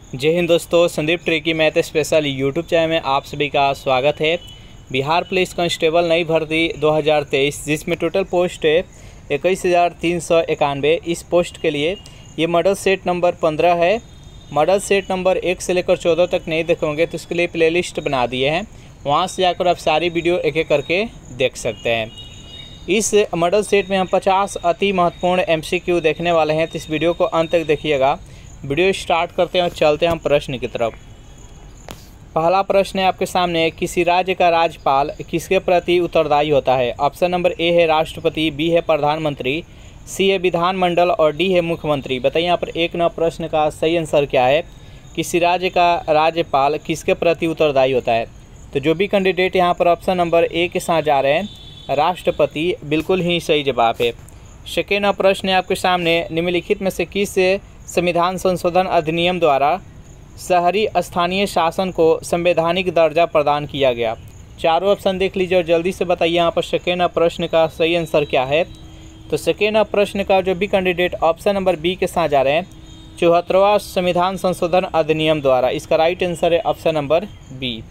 जय हिंद दोस्तों, Sandeep tricky math special YouTube channel में आप सभी का स्वागत है। बिहार पुलिस कांस्टेबल नई भर्ती 2023 जिसमें टोटल पोस्ट है 21,391। इस पोस्ट के लिए ये मॉडल सेट नंबर 15 है। मॉडल सेट नंबर 1 से लेकर 14 तक नहीं देखोगे तो उसके लिए प्लेलिस्ट बना दिए हैं, वहाँ से जाकर आप सारी वीडियो एक एक करके देख सकते हैं। इस मॉडल सेट में हम 50 अति महत्वपूर्ण MCQ देखने वाले हैं, तो इस वीडियो को अंत तक देखिएगा। वीडियो स्टार्ट करते हैं और चलते हैं हम प्रश्न की तरफ। पहला प्रश्न है आपके सामने, किसी राज्य का राज्यपाल किसके प्रति उत्तरदायी होता है? ऑप्शन नंबर ए है राष्ट्रपति, बी है प्रधानमंत्री, सी है विधानमंडल और डी है मुख्यमंत्री। बताइए यहाँ पर 1 नंबर प्रश्न का सही आंसर क्या है? किसी राज्य का राज्यपाल किसके प्रति उत्तरदायी होता है? तो जो भी कैंडिडेट यहाँ पर ऑप्शन नंबर ए के साथ जा रहे हैं, राष्ट्रपति, बिल्कुल ही सही जवाब है। सेकेंड प्रश्न है आपके सामने, निम्नलिखित में से किस संविधान संशोधन अधिनियम द्वारा शहरी स्थानीय शासन को संवैधानिक दर्जा प्रदान किया गया? चारों ऑप्शन देख लीजिए और जल्दी से बताइए यहाँ पर सेकेंड प्रश्न का सही आंसर क्या है। तो सेकेंड प्रश्न का जो भी कैंडिडेट ऑप्शन नंबर बी के साथ जा रहे हैं, 74वां संविधान संशोधन अधिनियम द्वारा, इसका राइट आंसर है ऑप्शन नंबर बी।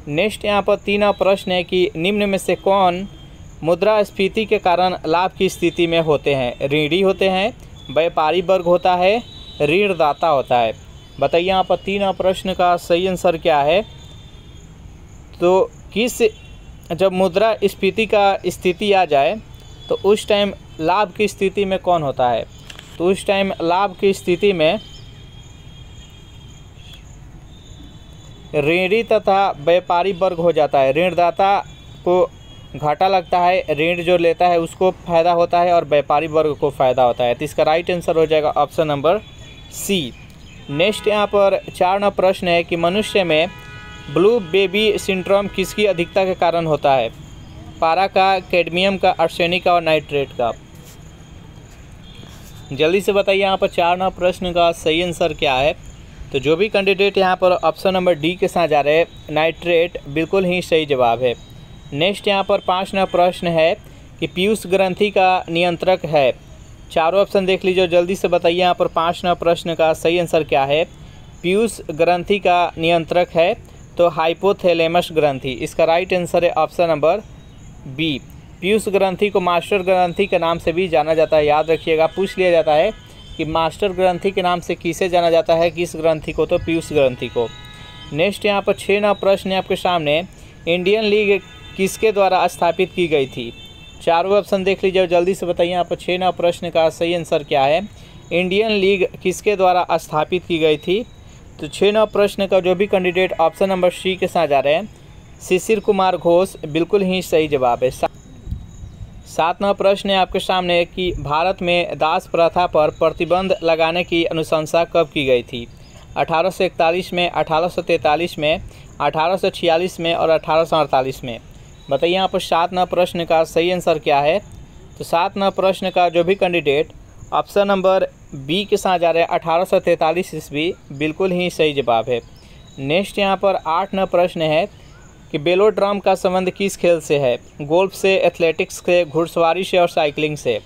नेक्स्ट यहाँ पर 3 प्रश्न है कि निम्न में से कौन मुद्रास्फीति के कारण लाभ की स्थिति में होते हैं? ऋणी होते हैं, व्यापारी वर्ग होता है, ऋणदाता होता है। बताइए यहाँ पर 3 प्रश्न का सही आंसर क्या है? तो जब मुद्रास्फीति का स्थिति आ जाए तो उस टाइम लाभ की स्थिति में कौन होता है? तो उस टाइम लाभ की स्थिति में ऋणी तथा व्यापारी वर्ग हो जाता है। ऋणदाता को घाटा लगता है, ऋण जो लेता है उसको फ़ायदा होता है और व्यापारी वर्ग को फ़ायदा होता है। तो इसका राइट आंसर हो जाएगा ऑप्शन नंबर सी। नेक्स्ट यहाँ पर 4 प्रश्न है कि मनुष्य में ब्लू बेबी सिंड्रोम किसकी अधिकता के कारण होता है? पारा का, कैडमियम का, आर्सेनिक का और नाइट्रेट का। जल्दी से बताइए यहाँ पर 4 प्रश्न का सही आंसर क्या है? तो जो भी कैंडिडेट यहाँ पर ऑप्शन नंबर डी के साथ जा रहे हैं, नाइट्रेट, बिल्कुल ही सही जवाब है। नेक्स्ट यहाँ पर 5 प्रश्न है कि पीयूष ग्रंथि का नियंत्रक है। चारों ऑप्शन देख लीजिए और जल्दी से बताइए यहाँ पर 5 प्रश्न का सही आंसर क्या है? पीयूष ग्रंथि का नियंत्रक है तो हाइपोथैलेमस ग्रंथि, इसका राइट आंसर है ऑप्शन नंबर बी। पीयूष ग्रंथि को मास्टर ग्रंथि के नाम से भी जाना जाता है, याद रखिएगा। पूछ लिया जाता है कि मास्टर ग्रंथि के नाम से किसे जाना जाता है, किस ग्रंथि को? तो पीयूष ग्रंथि को। नेक्स्ट यहाँ पर 6 प्रश्न है आपके सामने, इंडियन लीग किसके द्वारा स्थापित की गई थी? चारों ऑप्शन देख लीजिए और जल्दी से बताइए यहाँ पर 6 प्रश्न का सही आंसर क्या है? इंडियन लीग किसके द्वारा स्थापित की गई थी? तो 6 प्रश्न का जो भी कैंडिडेट ऑप्शन नंबर सी के साथ जा रहे हैं, शिशिर कुमार घोष, बिल्कुल ही सही जवाब है। 7 प्रश्न है आपके सामने कि भारत में दास प्रथा पर प्रतिबंध लगाने की अनुशंसा कब की गई थी? 1841 में, 1843 में, 1846 में और 1848 में। बताइए यहाँ पर 7 प्रश्न का सही आंसर क्या है? तो 7 प्रश्न का जो भी कैंडिडेट ऑप्शन नंबर बी के साथ जा रहे हैं, 1843 ईस्वी, बिल्कुल ही सही जवाब है। नेक्स्ट यहाँ पर 8 प्रश्न है कि बेलोड्रम का संबंध किस खेल से है? गोल्फ से, एथलेटिक्स से, घुड़सवारी से और साइकिलिंग से।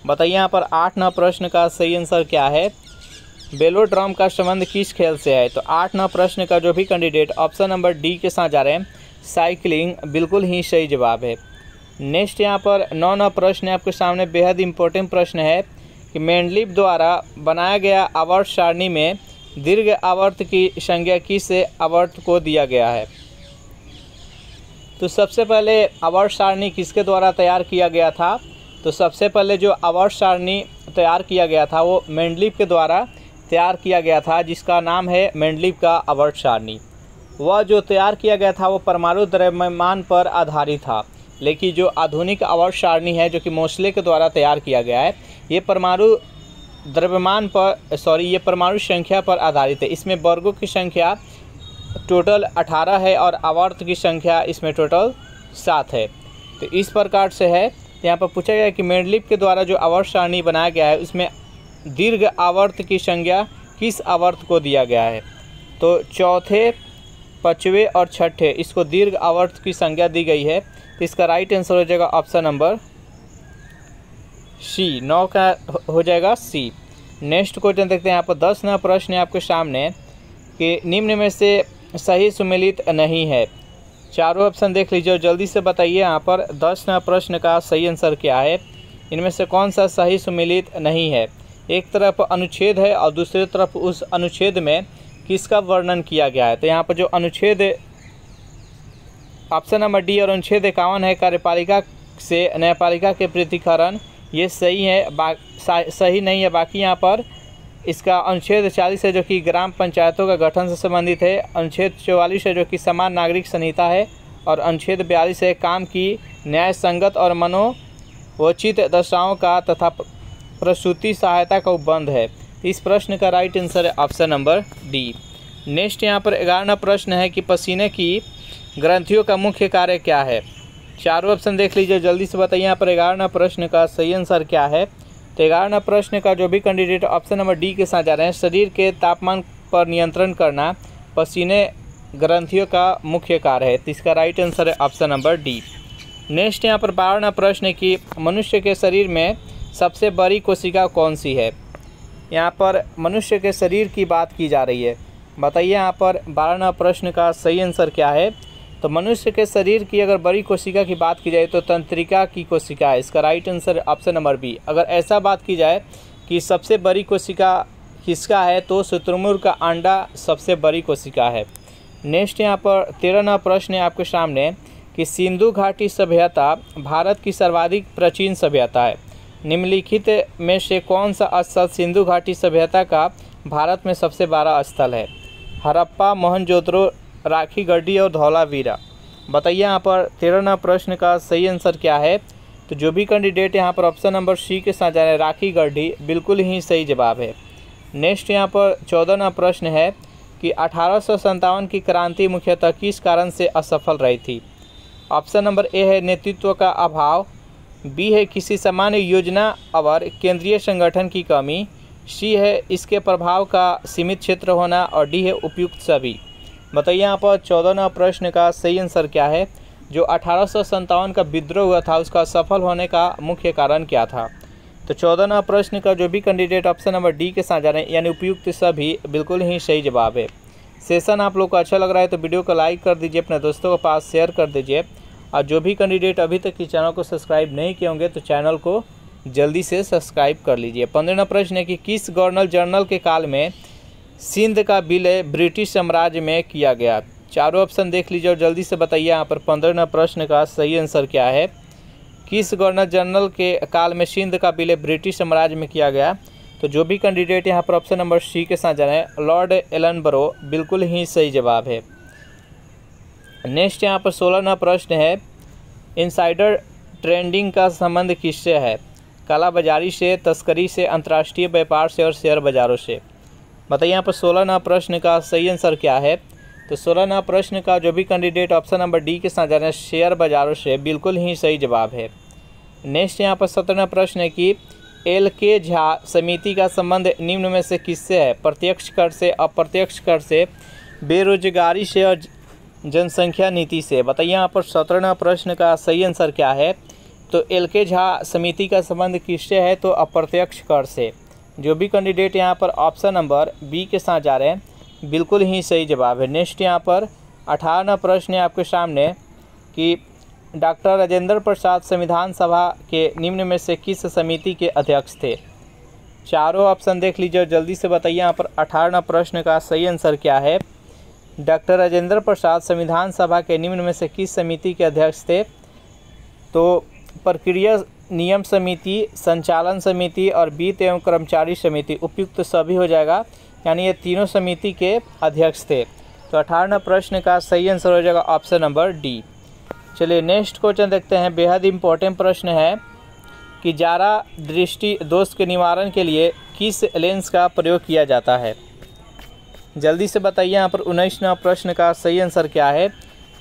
बताइए यहाँ पर 8 प्रश्न का सही आंसर क्या है? बेलोड्रम का संबंध किस खेल से है? तो 8 प्रश्न का जो भी कैंडिडेट ऑप्शन नंबर डी के साथ जा रहे हैं, साइकिलिंग, बिल्कुल ही सही जवाब है। नेक्स्ट यहाँ पर 9 प्रश्न है आपके सामने, बेहद इंपॉर्टेंट प्रश्न है कि मेंडलीव द्वारा बनाया गया आवर्त सारणी में दीर्घ आवर्त की संज्ञा किस आवर्त को दिया गया है? तो सबसे पहले आवर्त सारणी किसके द्वारा तैयार किया गया था? तो सबसे पहले जो आवर्त सारणी तैयार किया गया था वो मेंडलीव के द्वारा तैयार किया गया था, जिसका नाम है मेंडलीव का आवर्त सारणी। वह जो तैयार किया गया था वो परमाणु द्रव्यमान पर आधारित था, लेकिन जो आधुनिक आवर्त सारणी है जो कि मोसले के द्वारा तैयार किया गया है, ये परमाणु द्रव्यमान पर ये परमाणु संख्या पर आधारित है। इसमें वर्गों की संख्या टोटल 18 है और आवर्त की संख्या इसमें टोटल 7 है। तो इस प्रकार से है। यहाँ पर पूछा गया कि मेंडलीव के द्वारा जो आवर्त सारणी बनाया गया है उसमें दीर्घ आवर्त की संज्ञा किस आवर्त को दिया गया है? तो चौथे, 5वें और 6ठे, इसको दीर्घ आवर्त की संज्ञा दी गई है। तो इसका राइट आंसर हो जाएगा ऑप्शन नंबर सी। 9 का हो जाएगा सी। नेक्स्ट क्वेश्चन देखते हैं। यहाँ पर 10 प्रश्न है आपके सामने कि निम्न में से सही सुमेलित नहीं है। चारों ऑप्शन देख लीजिए और जल्दी से बताइए यहाँ पर 10 प्रश्न का सही आंसर क्या है। इनमें से कौन सा सही सुमेलित नहीं है। एक तरफ अनुच्छेद है और दूसरी तरफ उस अनुच्छेद में किसका वर्णन किया गया है। तो यहाँ पर जो अनुच्छेद ऑप्शन नंबर डी और अनुच्छेद 51 है कार्यपालिका से न्यायपालिका के पृथक्करण, ये सही है, सही नहीं है। बाकी यहाँ पर इसका अनुच्छेद 40 है जो कि ग्राम पंचायतों का गठन से संबंधित है, अनुच्छेद 44 है जो कि समान नागरिक संहिता है और अनुच्छेद 42 है काम की न्याय संगत और मनोवचित दशाओं का तथा प्रसूति सहायता का उपबंध है। इस प्रश्न का राइट आंसर है ऑप्शन नंबर डी। नेक्स्ट यहाँ पर 11वां प्रश्न है कि पसीने की ग्रंथियों का मुख्य कार्य क्या है। चारों ऑप्शन देख लीजिए, जल्दी से बताइए यहाँ पर 11वां प्रश्न का सही आंसर क्या है। तो 11वां प्रश्न का जो भी कैंडिडेट ऑप्शन नंबर डी के साथ जा रहे हैं, शरीर के तापमान पर नियंत्रण करना पसीने ग्रंथियों का मुख्य कार्य है। तो इसका राइट आंसर है ऑप्शन नंबर डी। नेक्स्ट यहाँ पर 12वां प्रश्न है कि मनुष्य के शरीर में सबसे बड़ी कोशिका कौन सी है। यहाँ पर मनुष्य के शरीर की बात की जा रही है। बताइए यहाँ पर 12वां प्रश्न का सही आंसर क्या है। तो मनुष्य के शरीर की अगर बड़ी कोशिका की बात की जाए तो तंत्रिका की कोशिका है। इसका right answer option number B. अगर ऐसा बात की जाए कि सबसे बड़ी कोशिका किसका है तो शुतुरमुर्ग का अंडा सबसे बड़ी कोशिका है। नेक्स्ट यहाँ पर 13वां प्रश्न है आपके सामने कि सिंधु घाटी सभ्यता भारत की सर्वाधिक प्राचीन सभ्यता है। निम्नलिखित में से कौन सा स्थल सिंधु घाटी सभ्यता का भारत में सबसे बड़ा स्थल है। हड़प्पा, मोहनजोदड़ो, राखी गढ़ी और धौलावीरा। बताइए यहाँ पर 13वां प्रश्न का सही आंसर क्या है। तो जो भी कैंडिडेट यहाँ पर ऑप्शन नंबर सी के साथ जा रहे हैं राखी गढ़ी, बिल्कुल ही सही जवाब है। नेक्स्ट यहाँ पर 14वां प्रश्न है कि 1857 की क्रांति मुख्यतः किस कारण से असफल रही थी। ऑप्शन नंबर ए है नेतृत्व का अभाव, बी है किसी सामान्य योजना और केंद्रीय संगठन की कमी, सी है इसके प्रभाव का सीमित क्षेत्र होना और डी है उपयुक्त सभी। बताइए यहाँ पर 14वां प्रश्न का सही आंसर क्या है। जो 1857 का विद्रोह हुआ था उसका सफल होने का मुख्य कारण क्या था। तो 14वां प्रश्न का जो भी कैंडिडेट ऑप्शन नंबर डी के साथ जा रहे हैं यानी उपयुक्त सभी, बिल्कुल ही सही जवाब है। सेशन आप लोग को अच्छा लग रहा है तो वीडियो को लाइक कर दीजिए, अपने दोस्तों के पास शेयर कर दीजिए और जो भी कैंडिडेट अभी तक इस चैनल को सब्सक्राइब नहीं किए होंगे तो चैनल को जल्दी से सब्सक्राइब कर लीजिए। 15वां प्रश्न है कि किस गवर्नर जनरल के काल में सिंध का विलय ब्रिटिश साम्राज्य में किया गया। चारों ऑप्शन देख लीजिए और जल्दी से बताइए यहाँ पर 15वां प्रश्न का सही आंसर क्या है। किस गवर्नर जनरल के काल में सिंध का विलय ब्रिटिश साम्राज्य में किया गया। तो जो भी कैंडिडेट यहाँ पर ऑप्शन नंबर सी के साथ जा रहे हैं लॉर्ड एलनबरो, बिल्कुल ही सही जवाब है। नेक्स्ट यहाँ पर 16वां प्रश्न है इनसाइडर ट्रेडिंग का संबंध किससे है। काला बाजारी से, तस्करी से, अंतर्राष्ट्रीय व्यापार से और शेयर बाजारों से। बताइए यहाँ पर 16वां प्रश्न का सही आंसर क्या है। तो 16वां प्रश्न का जो भी कैंडिडेट ऑप्शन नंबर डी के साथ जा रहे हैं शेयर बाजारों से, बिल्कुल ही सही जवाब है। नेक्स्ट यहाँ पर 17वां प्रश्न है कि एल.के. झा समिति का संबंध निम्न में से किससे है। प्रत्यक्ष कर से, अप्रत्यक्ष कर से, बेरोजगारी से और जनसंख्या नीति से। बताइए यहाँ पर 17वां प्रश्न का सही आंसर क्या है। तो एल.के. झा समिति का संबंध किससे है तो अप्रत्यक्ष कर से। जो भी कैंडिडेट यहाँ पर ऑप्शन नंबर बी के साथ जा रहे हैं बिल्कुल ही सही जवाब है। नेक्स्ट यहाँ पर 18वां प्रश्न है आपके सामने कि डॉक्टर राजेंद्र प्रसाद संविधान सभा के निम्न में से किस समिति के अध्यक्ष थे। चारों ऑप्शन देख लीजिए और जल्दी से बताइए यहाँ पर 18वां प्रश्न का सही आंसर क्या है। डॉक्टर राजेंद्र प्रसाद संविधान सभा के निम्न में से किस समिति के अध्यक्ष थे। तो प्रक्रिया नियम समिति, संचालन समिति और वित्त एवं कर्मचारी समिति, उपयुक्त सभी हो जाएगा, यानी ये तीनों समिति के अध्यक्ष थे। तो 18वां प्रश्न का सही आंसर हो जाएगा ऑप्शन नंबर डी। चलिए नेक्स्ट क्वेश्चन देखते हैं। बेहद इम्पोर्टेंट प्रश्न है कि जारा दृष्टि दोष के निवारण के लिए किस लेंस का प्रयोग किया जाता है। जल्दी से बताइए यहाँ पर 19वां प्रश्न का सही आंसर क्या है।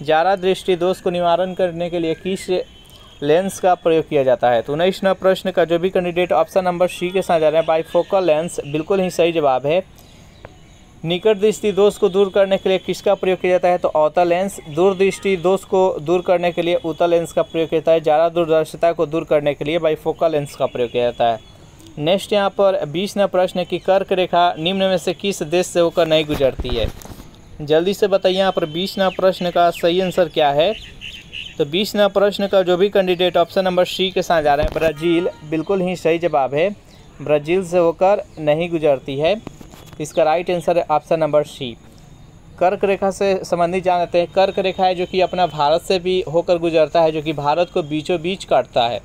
जारा दृष्टि दोष को निवारण करने के लिए किस लेंस का प्रयोग किया जाता है। तो 19वां प्रश्न का जो भी कैंडिडेट ऑप्शन नंबर सी के साथ जा रहे हैं बाइफोकल लेंस, बिल्कुल ही सही जवाब है। निकट दृष्टि दोष को दूर करने के लिए किसका प्रयोग किया जाता है तो अवतल लेंस। दूर दृष्टि दोष को दूर करने के लिए उत्तल लेंस का प्रयोग किया जाता है। ज़्यादा दूरदर्शिता को दूर करने के लिए बाइफोकल लेंस का प्रयोग किया जाता है। नेक्स्ट यहाँ पर 20वां प्रश्न है कि कर्क रेखा निम्न में से किस देश से होकर नहीं गुजरती है। जल्दी से बताइए यहाँ पर 20वां प्रश्न का सही आंसर क्या है। तो 20वां प्रश्न का जो भी कैंडिडेट ऑप्शन नंबर सी के साथ जा रहे हैं, ब्राज़ील बिल्कुल ही सही जवाब है। ब्राज़ील से होकर नहीं गुजरती है। इसका राइट आंसर है ऑप्शन नंबर सी। कर्क रेखा से संबंधित जानते हैं। कर्क रेखा है जो कि अपना भारत से भी होकर गुजरता है, जो कि भारत को बीचों बीच काटता है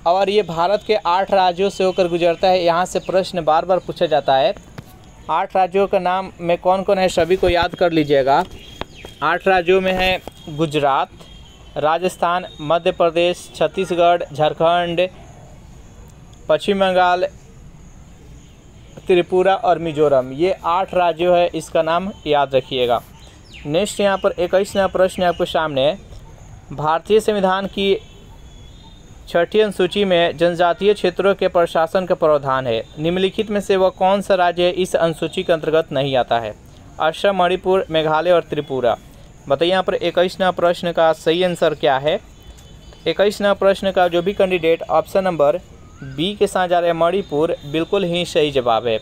और ये भारत के 8 राज्यों से होकर गुजरता है। यहाँ से प्रश्न बार बार पूछा जाता है। 8 राज्यों का नाम में कौन कौन है सभी को याद कर लीजिएगा। 8 राज्यों में है गुजरात, राजस्थान, मध्य प्रदेश, छत्तीसगढ़, झारखंड, पश्चिम बंगाल, त्रिपुरा और मिजोरम। ये 8 राज्यों है, इसका नाम याद रखिएगा। नेक्स्ट यहाँ पर 21वां प्रश्न आपके सामने है। भारतीय संविधान की 6ठी अनुसूची में जनजातीय क्षेत्रों के प्रशासन का प्रावधान है। निम्नलिखित में से वह कौन सा राज्य इस अनुसूची के अंतर्गत नहीं आता है। असम, मणिपुर, मेघालय और त्रिपुरा। बताइए यहाँ पर 21वां प्रश्न का सही आंसर क्या है। 21वां प्रश्न का जो भी कैंडिडेट ऑप्शन नंबर बी के साथ जा रहे हैं, मणिपुर, बिल्कुल ही सही जवाब है।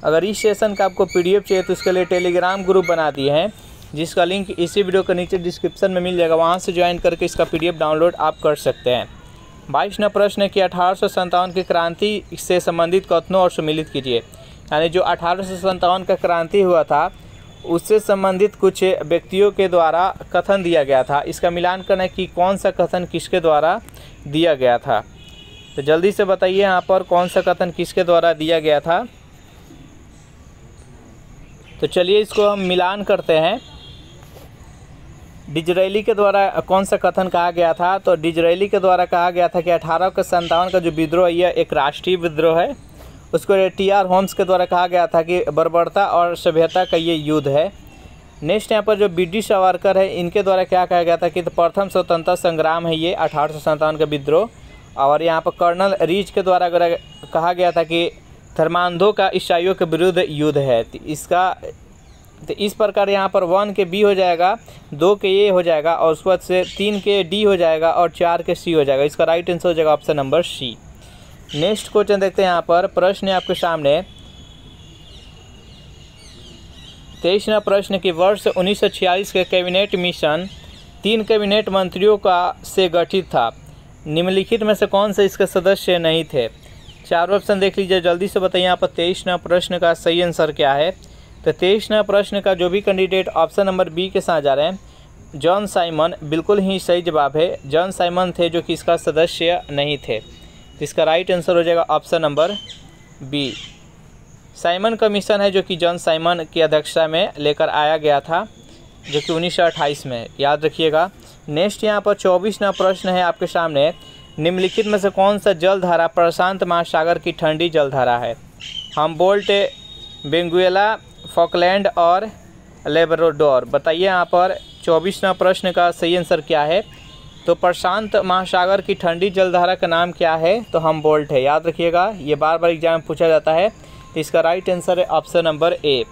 अगर इस सेशन का आपको पीडीएफ चाहिए तो उसके लिए टेलीग्राम ग्रुप बना दिए हैं, जिसका लिंक इसी वीडियो के नीचे डिस्क्रिप्शन में मिल जाएगा। वहां से ज्वाइन करके इसका पीडीएफ डाउनलोड आप कर सकते हैं। 22वां प्रश्न है कि 1857 की क्रांति से संबंधित कथनों और सम्मिलित कीजिए। यानी जो 1857 का क्रांति हुआ था उससे संबंधित कुछ व्यक्तियों के द्वारा कथन दिया गया था। इसका मिलान करना है कि कौन सा कथन किसके द्वारा दिया गया था। तो जल्दी से बताइए यहाँ पर कौन सा कथन किसके द्वारा दिया गया था। तो चलिए इसको हम मिलान करते हैं। डिजरेली के द्वारा कौन सा कथन कहा गया था। तो डिजरेली के द्वारा कहा गया था कि 1857 का जो विद्रोह है यह एक राष्ट्रीय विद्रोह है। उसको टी.आर. होम्स के द्वारा कहा गया था कि बर्बरता और सभ्यता का ये युद्ध है। नेक्स्ट यहाँ पर जो बी.डी. सावरकर है, इनके द्वारा क्या कहा गया था कि प्रथम स्वतंत्रता संग्राम है ये 1857 का विद्रोह। और यहाँ पर कर्नल रीच के द्वारा अगर कहा गया था कि धर्मांधों का ईसाइयों के विरुद्ध युद्ध है। तो इस प्रकार यहाँ पर 1 के बी हो जाएगा, 2 के ए हो जाएगा और उसके बाद से 3 के डी हो जाएगा और 4 के सी हो जाएगा। इसका राइट आंसर हो जाएगा option number C. Next question देखते हैं। यहाँ पर प्रश्न है आपके सामने 23वां प्रश्न की वर्ष 1946 के कैबिनेट मिशन 3 कैबिनेट मंत्रियों का से गठित था। निम्नलिखित में से कौन से इसके सदस्य नहीं थे। 4 ऑप्शन देख लीजिए, जल्दी से बताइए यहाँ पर 23वां प्रश्न का सही आंसर क्या है। तो 23वां प्रश्न का जो भी कैंडिडेट ऑप्शन नंबर बी के साथ जा रहे हैं, जॉन साइमन, बिल्कुल ही सही जवाब है। जॉन साइमन थे जो कि इसका सदस्य नहीं थे। तो इसका राइट आंसर हो जाएगा option number B. Simon commission है जो कि जॉन साइमन की अध्यक्षता में लेकर आया गया था, जो कि 1928 में, याद रखिएगा। नेक्स्ट यहाँ पर 24वां प्रश्न है आपके सामने। निम्नलिखित में से कौन सा जलधारा प्रशांत महासागर की ठंडी जलधारा है। हम्बोल्ट, वेनेजुएला, फॉकलैंड और लेब्राडोर। बताइए यहाँ पर 24वां प्रश्न का सही आंसर क्या है। तो प्रशांत महासागर की ठंडी जलधारा का नाम क्या है। तो हम्बोल्ट है, याद रखिएगा, ये बार बार एग्जाम में पूछा जाता है। तो इसका राइट आंसर है ऑप्शन नंबर ए।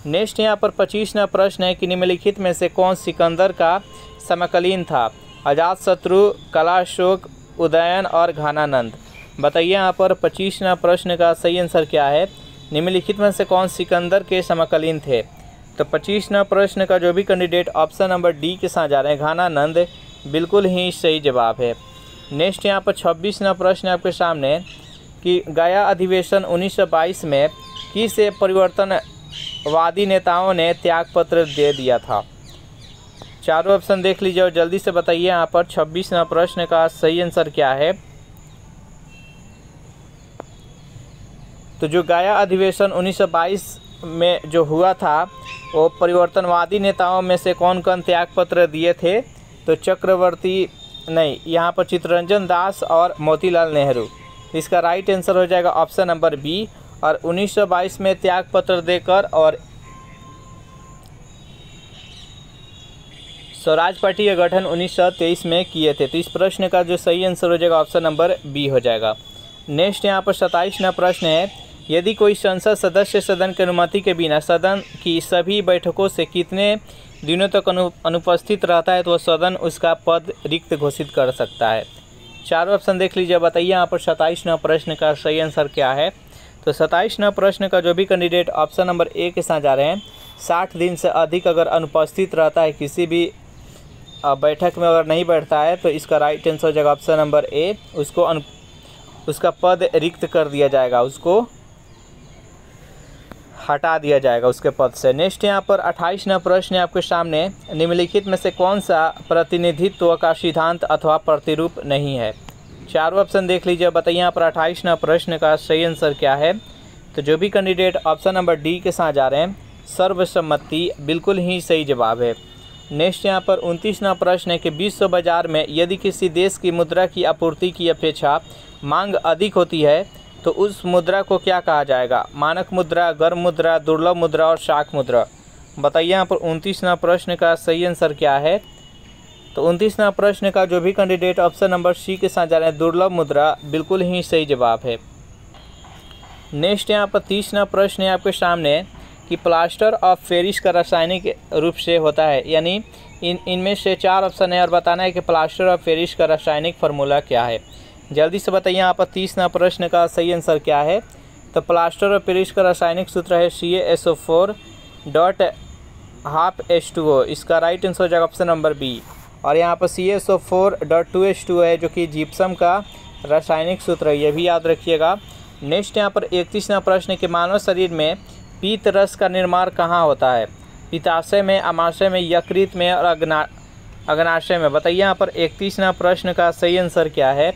नेक्स्ट यहाँ पर 25वां प्रश्न है कि निम्नलिखित में से कौन सिकंदर का समकालीन था। अजातशत्रु, कलाशोक, उदयन और घनानंद। बताइए यहाँ पर 25वां प्रश्न का सही आंसर क्या है। निम्नलिखित में से कौन सिकंदर के समकालीन थे। तो 25वां प्रश्न का जो भी कैंडिडेट ऑप्शन नंबर डी के साथ जा रहे हैं, घनानंद, बिल्कुल ही सही जवाब है। नेक्स्ट यहाँ पर 26वां प्रश्न आपके सामने कि गया अधिवेशन 1922 में किस परिवर्तनवादी नेताओं ने त्यागपत्र दे दिया था। 4 ऑप्शन देख लीजिए और जल्दी से बताइए यहाँ पर 26वां प्रश्न का सही आंसर क्या है। तो जो गया अधिवेशन 1922 में जो हुआ था वो परिवर्तनवादी नेताओं में से कौन कौन त्यागपत्र दिए थे। तो चक्रवर्ती नहीं, यहाँ पर चित्तरंजन दास और मोतीलाल नेहरू। इसका राइट आंसर हो जाएगा ऑप्शन नंबर बी। और 1922 में त्यागपत्र देकर और स्वराज पार्टी का गठन 1923 में किए थे। तो इस प्रश्न का जो सही आंसर हो जाएगा ऑप्शन नंबर बी हो जाएगा। नेक्स्ट यहाँ पर 27वां प्रश्न है, यदि कोई संसद सदस्य सदन की अनुमति के बिना सदन की सभी बैठकों से कितने दिनों तक अनुपस्थित रहता है तो वह सदन उसका पद रिक्त घोषित कर सकता है। 4 ऑप्शन देख लीजिए, बताइए यहाँ पर 27वां प्रश्न का सही आंसर क्या है। तो 27वां प्रश्न का जो भी कैंडिडेट ऑप्शन नंबर ए के साथ जा रहे हैं, 60 दिन से अधिक अगर अनुपस्थित रहता है किसी भी बैठक में, अगर नहीं बैठता है, तो इसका राइट आंसर हो जाएगा ऑप्शन नंबर ए। उसका पद रिक्त कर दिया जाएगा, उसको हटा दिया जाएगा उसके पद से। नेक्स्ट यहाँ पर 28वां प्रश्न है आपके सामने, निम्नलिखित में से कौन सा प्रतिनिधित्व का सिद्धांत अथवा प्रतिरूप नहीं है। चारों ऑप्शन देख लीजिए, बताइए यहाँ पर 28वां प्रश्न का सही आंसर क्या है। तो जो भी कैंडिडेट ऑप्शन नंबर डी के साथ जा रहे हैं, सर्वसम्मति बिल्कुल ही सही जवाब है। नेक्स्ट यहाँ पर 29वां प्रश्न है कि विश्व बाजार में यदि किसी देश की मुद्रा की आपूर्ति की अपेक्षा मांग अधिक होती है तो उस मुद्रा को क्या कहा जाएगा। मानक मुद्रा, गर्म मुद्रा, दुर्लभ मुद्रा और शाख मुद्रा। बताइए यहाँ पर 29वां प्रश्न का सही आंसर क्या है। तो 29वां प्रश्न का जो भी कैंडिडेट ऑप्शन नंबर सी के साथ जा रहे हैं, दुर्लभ मुद्रा बिल्कुल ही सही जवाब है। नेक्स्ट यहाँ पर 30वां प्रश्न है आपके सामने कि प्लास्टर ऑफ पेरिस का रासायनिक रूप से होता है, यानी इनमें से 4 ऑप्शन है और बताना है कि प्लास्टर ऑफ पेरिस का रासायनिक फार्मूला क्या है। जल्दी से बताइए यहाँ पर 30वां प्रश्न का सही आंसर क्या है। तो प्लास्टर ऑफ पेरिस का रासायनिक सूत्र है CaSO4.2H2O। इसका राइट आंसर हो जाएगा ऑप्शन नंबर बी। और यहाँ पर CaSO4.2H2O है जो कि जिप्सम का रासायनिक सूत्र है, ये भी याद रखिएगा। नेक्स्ट यहाँ पर 31वां प्रश्न है कि मानव शरीर में पीत रस का निर्माण कहाँ होता है। पित्ताशय में, आमाशय में, यकृत में और अग्नाशय में। बताइए यहाँ पर 31वां प्रश्न का सही आंसर क्या है।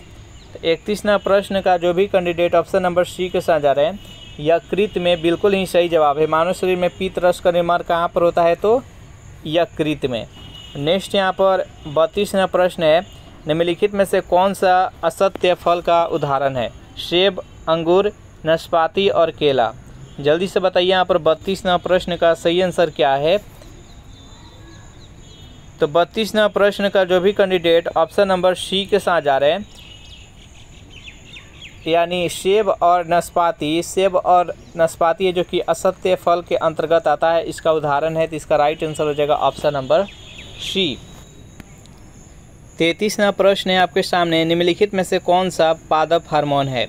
31वां प्रश्न का जो भी कैंडिडेट ऑप्शन नंबर सी के साथ जा रहे हैं, यकृत में बिल्कुल ही सही जवाब है। मानव शरीर में पीत रस का निर्माण कहाँ पर होता है, तो यकृत में। नेक्स्ट यहाँ पर 32वां प्रश्न है, निम्नलिखित में से कौन सा असत्य फल का उदाहरण है। सेब, अंगूर, नाशपाती और केला। जल्दी से बताइए यहाँ पर 32वां प्रश्न का सही आंसर क्या है। तो 32वां प्रश्न का जो भी कैंडिडेट ऑप्शन नंबर सी के साथ जा रहे हैं, यानी सेब और नाशपाती है जो कि असत्य फल के अंतर्गत आता है, इसका उदाहरण है। तो इसका राइट आंसर हो जाएगा ऑप्शन नंबर सी। 33वां प्रश्न है आपके सामने, निम्नलिखित में से कौन सा पादप हार्मोन है।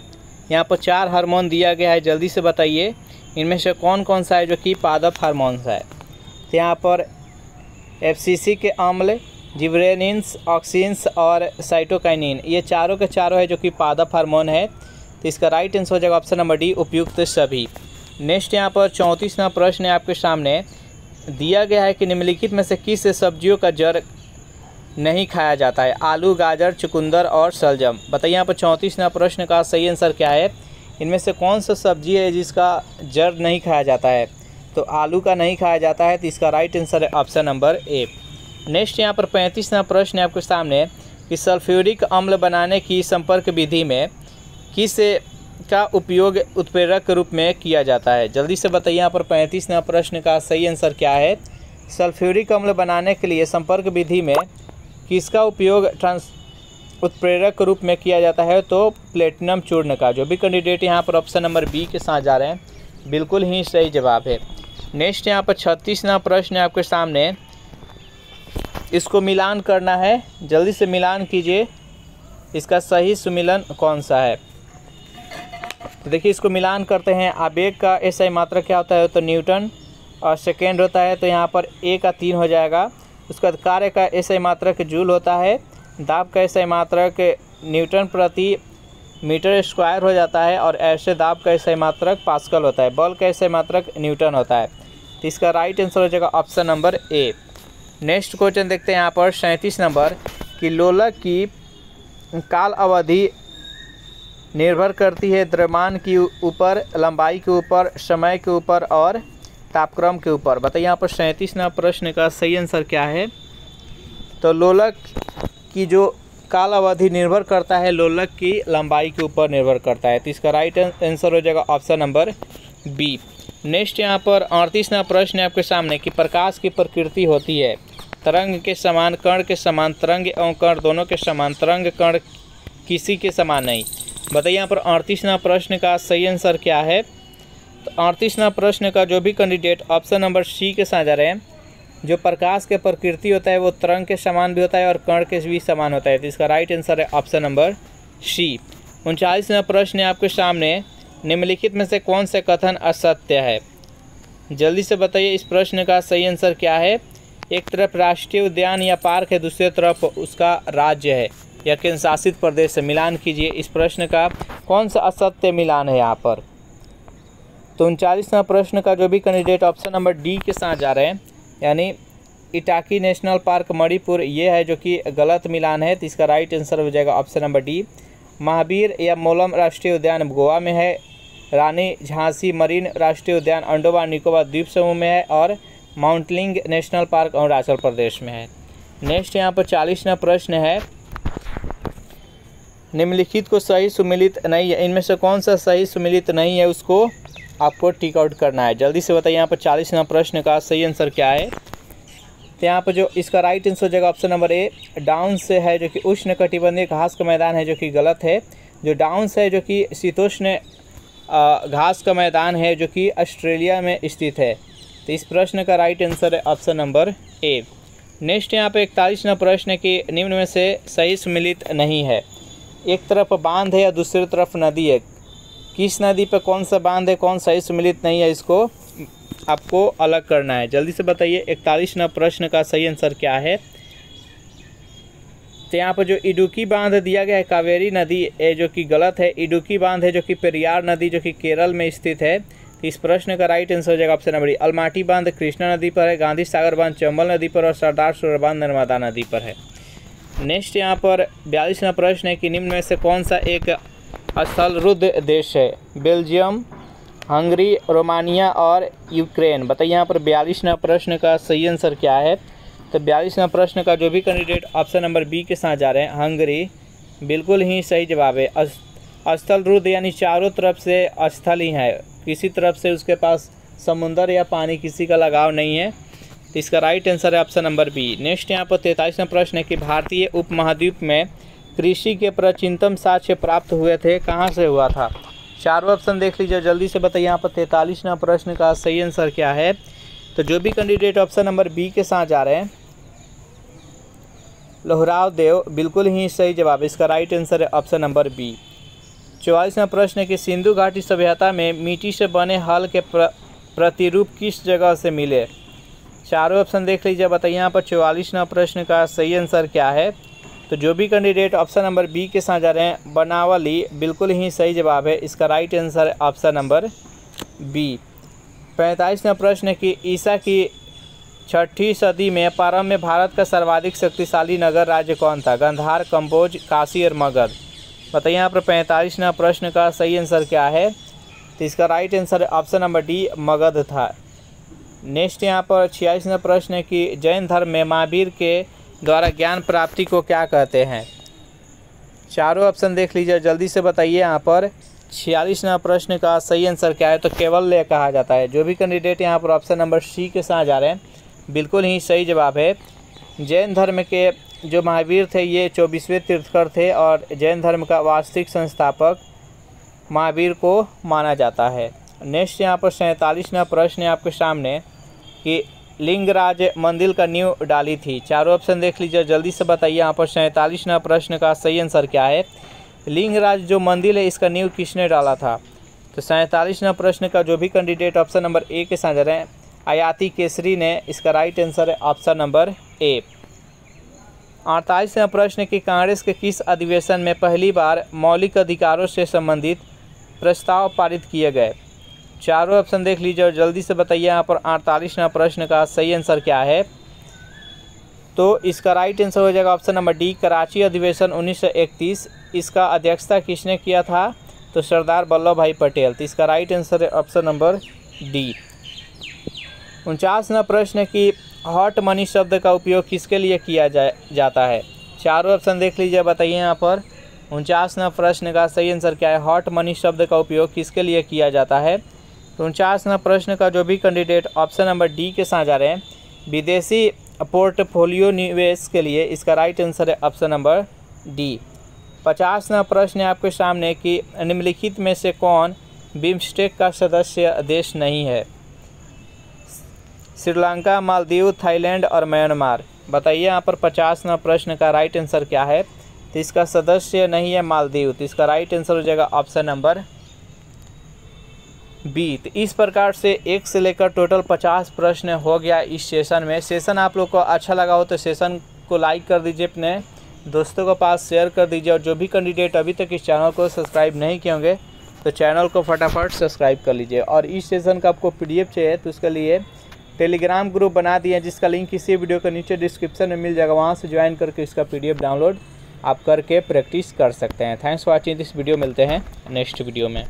यहाँ पर 4 हार्मोन दिया गया है, जल्दी से बताइए इनमें से कौन कौन सा है जो कि पादप हार्मोन्स है। तो यहाँ पर FCC के अम्ल, जिब्रेनिन्स, ऑक्सिन्स और साइटोकाइनिन, ये चारों के चारों है जो कि पादप हार्मोन है। तो इसका राइट आंसर हो जाएगा ऑप्शन नंबर डी, उपयुक्त सभी। नेक्स्ट यहाँ पर 34वां प्रश्न है आपके सामने, दिया गया है कि निम्नलिखित में से किस सब्जियों का जड़ नहीं खाया जाता है। आलू, गाजर, चुकंदर और शलजम। बताइए यहाँ पर 34वां प्रश्न का सही आंसर क्या है। इनमें से कौन सा सब्जी है जिसका जड़ नहीं खाया जाता है। तो आलू का नहीं खाया जाता है, तो इसका राइट आंसर है ऑप्शन नंबर ए। नेक्स्ट यहाँ पर 35वां प्रश्न है आपके सामने कि सल्फ्यूरिक अम्ल बनाने की संपर्क विधि में किस का उपयोग उत्प्रेरक रूप में किया जाता है। जल्दी से बताइए यहाँ पर 35वां प्रश्न का सही आंसर क्या है। सल्फ्यूरिक अम्ल बनाने के लिए संपर्क विधि में किसका उपयोग उत्प्रेरक रूप में किया जाता है, तो प्लेटिनम चूर्ण का। जो भी कैंडिडेट यहाँ पर ऑप्शन नंबर बी के साथ जा रहे हैं, बिल्कुल ही सही जवाब है। नेक्स्ट यहाँ पर 36वां प्रश्न है आपके सामने, इसको मिलान करना है, जल्दी से मिलान कीजिए इसका सही सुमिलन कौन सा है। तो देखिए इसको मिलान करते हैं। आवेग का एसआई मात्रक क्या होता है, तो न्यूटन और सेकेंड होता है, तो यहाँ पर ए का 3 हो जाएगा। उसका कार्य का एसआई मात्रक जूल होता है। दाब का एसआई मात्रक न्यूटन प्रति मीटर स्क्वायर हो जाता है और ऐसे दाब का एसआई मात्रक पास्कल होता है। बल का एसआई मात्रक न्यूटन होता है। तो इसका राइट आंसर हो जाएगा option number A. Next question देखते हैं यहाँ पर 37 नंबर कि लोलक की काल अवधि निर्भर करती है द्रव्यमान के ऊपर, लंबाई के ऊपर, समय के ऊपर और तापक्रम के ऊपर। बताइए यहाँ पर 37वां प्रश्न का सही आंसर क्या है। तो लोलक की जो काल अवधि निर्भर करता है, लोलक की लंबाई के ऊपर निर्भर करता है। तो इसका राइट आंसर हो जाएगा ऑप्शन नंबर बी। नेक्स्ट यहाँ पर 38वां प्रश्न है आपके सामने कि प्रकाश की प्रकृति होती है तरंग के समान, कण के समान, तरंग एवं कण दोनों के समान, तरंग कण किसी के समान नहीं। बताइए यहाँ पर 38वां प्रश्न का सही आंसर क्या है। तो 38वां प्रश्न का जो भी कैंडिडेट ऑप्शन नंबर सी के साथ जा रहे हैं, जो प्रकाश के प्रकृति होता है वो तरंग के समान भी होता है और कण के भी समान होता है। तो इसका राइट आंसर है ऑप्शन नंबर सी। 39वां प्रश्न है आपके सामने, निम्नलिखित में से कौन से कथन असत्य है। जल्दी से बताइए इस प्रश्न का सही आंसर क्या है। एक तरफ राष्ट्रीय उद्यान या पार्क है, दूसरी तरफ उसका राज्य है या केंद्र शासित प्रदेश है। मिलान कीजिए, इस प्रश्न का कौन सा असत्य मिलान है यहाँ पर। तो 39वां प्रश्न का जो भी कैंडिडेट ऑप्शन नंबर डी के साथ जा रहे हैं, यानी इटाकी नेशनल पार्क मणिपुर, ये है जो कि गलत मिलान है। तो इसका राइट आंसर हो जाएगा ऑप्शन नंबर डी। महावीर या मोलम राष्ट्रीय उद्यान गोवा में है। रानी झांसी मरीन राष्ट्रीय उद्यान अंडमान निकोबार द्वीप समूह में है। और माउंटलिंग नेशनल पार्क अरुणाचल प्रदेश में है। नेक्स्ट यहाँ पर 40वां प्रश्न है, निम्नलिखित को सही सुमिलित नहीं है, इनमें से कौन सा सही सुमिलित नहीं है उसको आपको टिक आउट करना है। जल्दी से बताइए यहाँ पर 40वां प्रश्न का सही आंसर क्या है। तो यहाँ पर जो इसका राइट आंसर हो जाएगा ऑप्शन नंबर ए, डाउन्स है जो कि उष्ण कटिबंधीय घास का मैदान है, जो कि गलत है। जो डाउन्स है जो कि शीतोष्ण घास का मैदान है, जो कि ऑस्ट्रेलिया में स्थित है। तो इस प्रश्न का राइट आंसर है ऑप्शन नंबर ए। नेक्स्ट यहाँ पे 41वां प्रश्न है कि निम्न में से सही सुमिलित नहीं है। एक तरफ बांध है या दूसरी तरफ नदी है, किस नदी पे कौन सा बांध है, कौन सही सुमिलित नहीं है, इसको आपको अलग करना है। जल्दी से बताइए 41वां प्रश्न का सही आंसर क्या है। तो यहाँ पर जो इडुक्की बांध दिया गया है कावेरी नदी है, जो कि गलत है। इडुक्की बांध है जो कि पेरियार नदी जो कि केरल में स्थित है। तो इस प्रश्न का राइट आंसर हो जाएगा ऑप्शन नंबर डी। अलमाटी बांध कृष्णा नदी पर है, गांधी सागर बांध चंबल नदी पर और सरदार सरोवर बांध नर्मदा नदी पर है। नेक्स्ट यहाँ पर 42वां प्रश्न है कि निम्न में से कौन सा एक स्थलरुद्ध देश है। बेल्जियम, हंगरी, रोमानिया और यूक्रेन। बताइए यहाँ पर 42वां प्रश्न का सही आंसर क्या है। तो 42वां प्रश्न का जो भी कैंडिडेट ऑप्शन नंबर बी के साथ जा रहे हैं, हंगरी, बिल्कुल ही सही जवाब है। स्थलरुद्ध यानी चारों तरफ से स्थल ही है, किसी तरफ से उसके पास समुंदर या पानी किसी का लगाव नहीं है। तो इसका राइट आंसर है ऑप्शन नंबर बी। नेक्स्ट यहाँ पर 43वां प्रश्न है कि भारतीय उपमहाद्वीप में कृषि के प्राचीनतम साक्ष्य प्राप्त हुए थे, कहाँ से हुआ था। चारों ऑप्शन देख लीजिए, जल्दी से बताइए यहाँ पर 43वां प्रश्न का सही आंसर क्या है। तो जो भी कैंडिडेट ऑप्शन नंबर बी के साथ जा रहे हैं, लोहराव देव, बिल्कुल ही सही जवाब। इसका राइट आंसर है ऑप्शन नंबर बी। 44वां प्रश्न है कि सिंधु घाटी सभ्यता में मिट्टी से बने हल के प्रतिरूप किस जगह से मिले। चारों ऑप्शन देख लीजिए, बताइए यहाँ पर 44वां प्रश्न का सही आंसर क्या है। तो जो भी कैंडिडेट ऑप्शन नंबर बी के साथ जा रहे हैं, बनावली, बिल्कुल ही सही जवाब है। इसका राइट आंसर है ऑप्शन नंबर बी। 45वां प्रश्न है कि ईसा की 6ठी सदी में प्रारंभ में भारत का सर्वाधिक शक्तिशाली नगर राज्य कौन था। गांधार, कंबोज, काशी और मगध। बताइए यहाँ पर 45वां प्रश्न का सही आंसर क्या है। तो इसका राइट आंसर है ऑप्शन नंबर डी, मगध था। नेक्स्ट यहाँ पर 46वां प्रश्न है कि जैन धर्म में महावीर के द्वारा ज्ञान प्राप्ति को क्या कहते हैं। चारों ऑप्शन देख लीजिए, जल्दी से बताइए यहाँ पर 46वां प्रश्न का सही आंसर क्या है। तो केवल्य कहा जाता है। जो भी कैंडिडेट यहाँ पर ऑप्शन नंबर सी के साथ जा रहे हैं, बिल्कुल ही सही जवाब है। जैन धर्म के जो महावीर थे ये 24वें तीर्थंकर थे और जैन धर्म का वास्तविक संस्थापक महावीर को माना जाता है। नेक्स्ट यहाँ पर 47वां प्रश्न है आपके सामने कि लिंगराज मंदिर का नींव डाली थी। चारों ऑप्शन देख लीजिए, जल्दी से बताइए यहाँ पर 47वां प्रश्न का सही आंसर क्या है। लिंगराज जो मंदिर है इसका नींव किसने डाला था। तो 47वां प्रश्न का जो भी कैंडिडेट ऑप्शन नंबर ए के साथ जा रहे हैं, आयाती केसरी ने। इसका राइट आंसर है ऑप्शन नंबर ए। 48वां प्रश्न कि कांग्रेस के किस अधिवेशन में पहली बार मौलिक अधिकारों से संबंधित प्रस्ताव पारित किए गए। चारों ऑप्शन देख लीजिए और जल्दी से बताइए यहाँ पर 48वां प्रश्न का सही आंसर क्या है। तो इसका राइट आंसर हो जाएगा ऑप्शन नंबर डी, कराची अधिवेशन 1931। इसका अध्यक्षता किसने किया था। तो सरदार वल्लभ भाई पटेल। तो इसका राइट आंसर है ऑप्शन नंबर डी। 49वां प्रश्न कि हॉट मनी शब्द का उपयोग किसके लिए किया जाता है। चारों ऑप्शन देख लीजिए, बताइए यहाँ पर 49वां प्रश्न का सही आंसर क्या है। हॉट मनी शब्द का उपयोग किसके लिए किया जाता है। तो 49वां प्रश्न का जो भी कैंडिडेट ऑप्शन नंबर डी के साथ जा रहे हैं, विदेशी पोर्टफोलियो निवेश के लिए। इसका राइट आंसर है ऑप्शन नंबर डी। 50वां प्रश्न है आपके सामने कि निम्नलिखित में से कौन बिम्स्टेक का सदस्य देश नहीं है। श्रीलंका, मालदीव, थाईलैंड और म्यांमार। बताइए यहाँ पर 50वां प्रश्न का राइट आंसर क्या है। तो इसका सदस्य नहीं है मालदीव। तो इसका राइट आंसर हो जाएगा ऑप्शन नंबर बी। तो इस प्रकार से 1 से लेकर टोटल 50 प्रश्न हो गया इस सेशन में। सेशन आप लोग को अच्छा लगा हो तो सेशन को लाइक कर दीजिए, अपने दोस्तों के पास शेयर कर दीजिए, और जो भी कैंडिडेट अभी तक इस चैनल को सब्सक्राइब नहीं किए होंगे तो चैनल को फटाफट सब्सक्राइब कर लीजिए। और इस सेशन का आपको PDF चाहिए तो उसके लिए टेलीग्राम ग्रुप बना दिए, जिसका लिंक इसी वीडियो के नीचे डिस्क्रिप्शन में मिल जाएगा, वहाँ से ज्वाइन करके इसका PDF डाउनलोड आप करके प्रैक्टिस कर सकते हैं। Thanks for watching this video. मिलते हैं नेक्स्ट वीडियो में।